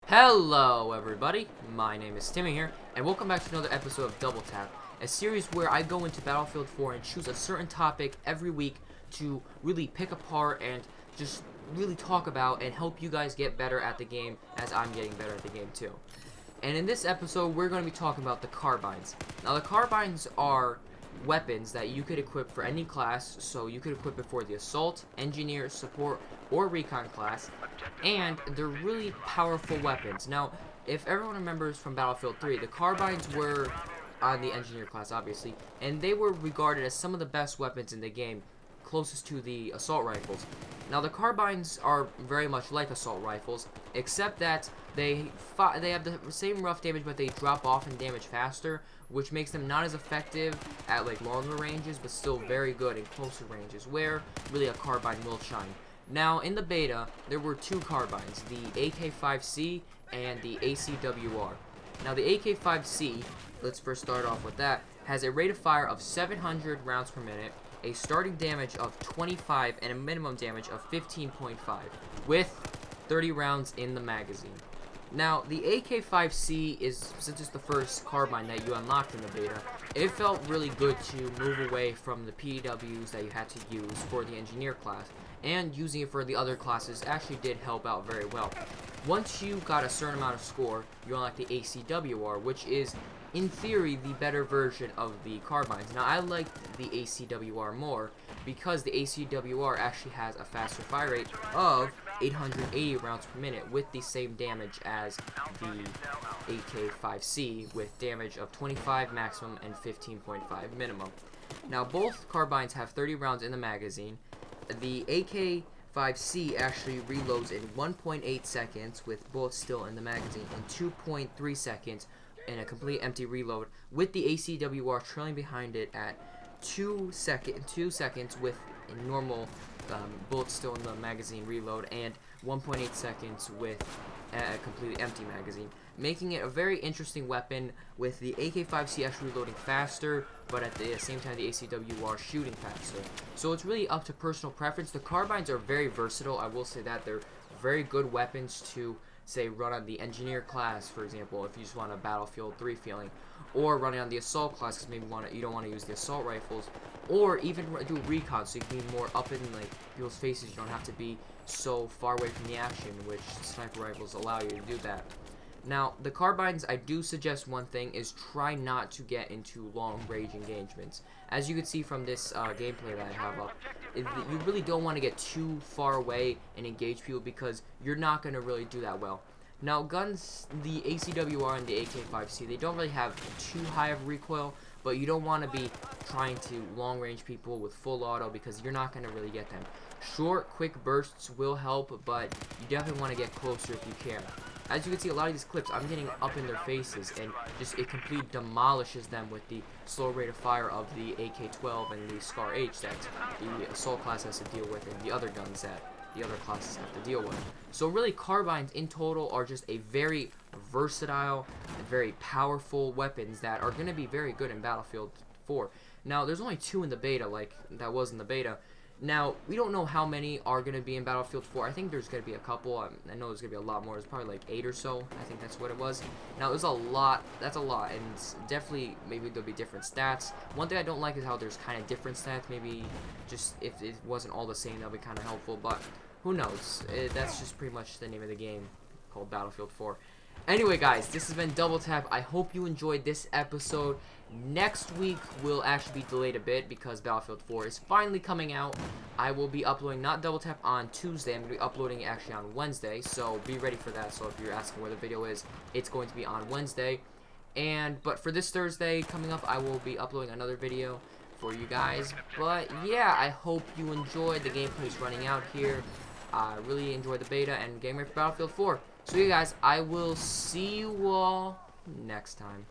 Hello everybody, my name is Timmy here, and welcome back to another episode of Double Tap, a series where I go into Battlefield 4 and choose a certain topic every week to really pick apart and just really talk about and help you guys get better at the game as I'm getting better at the game too. And in this episode, we're going to be talking about the Carbines. Now the Carbines are weapons that you could equip for any class, so you could equip it for the Assault, Engineer, Support, or Recon class, and they're really powerful weapons. Now, if everyone remembers from Battlefield 3, the Carbines were on the Engineer class, obviously, and they were regarded as some of the best weapons in the game, closest to the Assault Rifles. Now, the Carbines are very much like Assault Rifles, except that they have the same rough damage, but they drop off in damage faster, which makes them not as effective at like longer ranges, but still very good in closer ranges, where really a Carbine will shine. Now, in the beta, there were two Carbines, the AK-5C and the acw-r. Now, the AK-5C, let's first start off with that, has a rate of fire of 700 rounds per minute, a starting damage of 25, and a minimum damage of 15.5, with 30 rounds in the magazine. Now, the AK-5C is, since it's the first Carbine that you unlocked in the beta, it felt really good to move away from the PWs that you had to use for the Engineer class, and using it for the other classes actually did help out very well. Once you got a certain amount of score, you unlock the acw-r, which is, in theory, the better version of the Carbines. Now, I like the acw-r more, because the acw-r actually has a faster fire rate of 880 rounds per minute with the same damage as the AK-5C, with damage of 25 maximum and 15.5 minimum. Now, both Carbines have 30 rounds in the magazine. The AK-5C actually reloads in 1.8 seconds with bullets still in the magazine, and 2.3 seconds in a complete empty reload, with the acw-r trailing behind it at 2 seconds with a normal bullets still in the magazine reload, and 1.8 seconds with a completely empty magazine, making it a very interesting weapon, with the AK-5C actually reloading faster, but at the same time the acw-r shooting faster. So it's really up to personal preference. The Carbines are very versatile, I will say that. They're very good weapons to, say, run on the Engineer class, for example, if you just want a Battlefield 3 feeling, or running on the Assault class because maybe you don't want to use the Assault Rifles, or even do Recon so you can be more up in like people's faces. You don't have to be so far away from the action, which sniper rifles allow you to do that. Now, the Carbines, I do suggest one thing, is try not to get into long-range engagements. As you can see from this gameplay that I have up, you really don't want to get too far away and engage people, because you're not going to really do that well. Now, guns, the acw-r and the AK-5C, they don't really have too high of recoil, but you don't want to be trying to long-range people with full auto, because you're not going to really get them. Short, quick bursts will help, but you definitely want to get closer if you can. As you can see, a lot of these clips, I'm getting up in their faces, and just it completely demolishes them with the slow rate of fire of the AK-12 and the SCAR-H that the Assault class has to deal with, and the other guns that the other classes have to deal with. So really, Carbines in total are just a very versatile and very powerful weapons that are going to be very good in Battlefield 4. Now, there's only 2 in the beta, like that was in the beta. Now, we don't know how many are going to be in Battlefield 4. I think there's going to be a couple. I know there's going to be a lot more. There's probably like 8 or so. I think that's what it was. Now, there's a lot. That's a lot. And definitely, maybe there'll be different stats. One thing I don't like is how there's kind of different stats. Maybe just if it wasn't all the same, that would be kind of helpful. But who knows? That's just pretty much the name of the game, called Battlefield 4. Anyway, guys, this has been Double Tap. I hope you enjoyed this episode. Next week will actually be delayed a bit because Battlefield 4 is finally coming out. I will be uploading not Double Tap on Tuesday. I'm going to be uploading it actually on Wednesday, so be ready for that. So if you're asking where the video is, it's going to be on Wednesday. But for this Thursday coming up, I will be uploading another video for you guys. But yeah, I hope you enjoyed. The gameplay's running out here. I really enjoyed the beta and getting ready for Battlefield 4. So yeah, guys, I will see you all next time.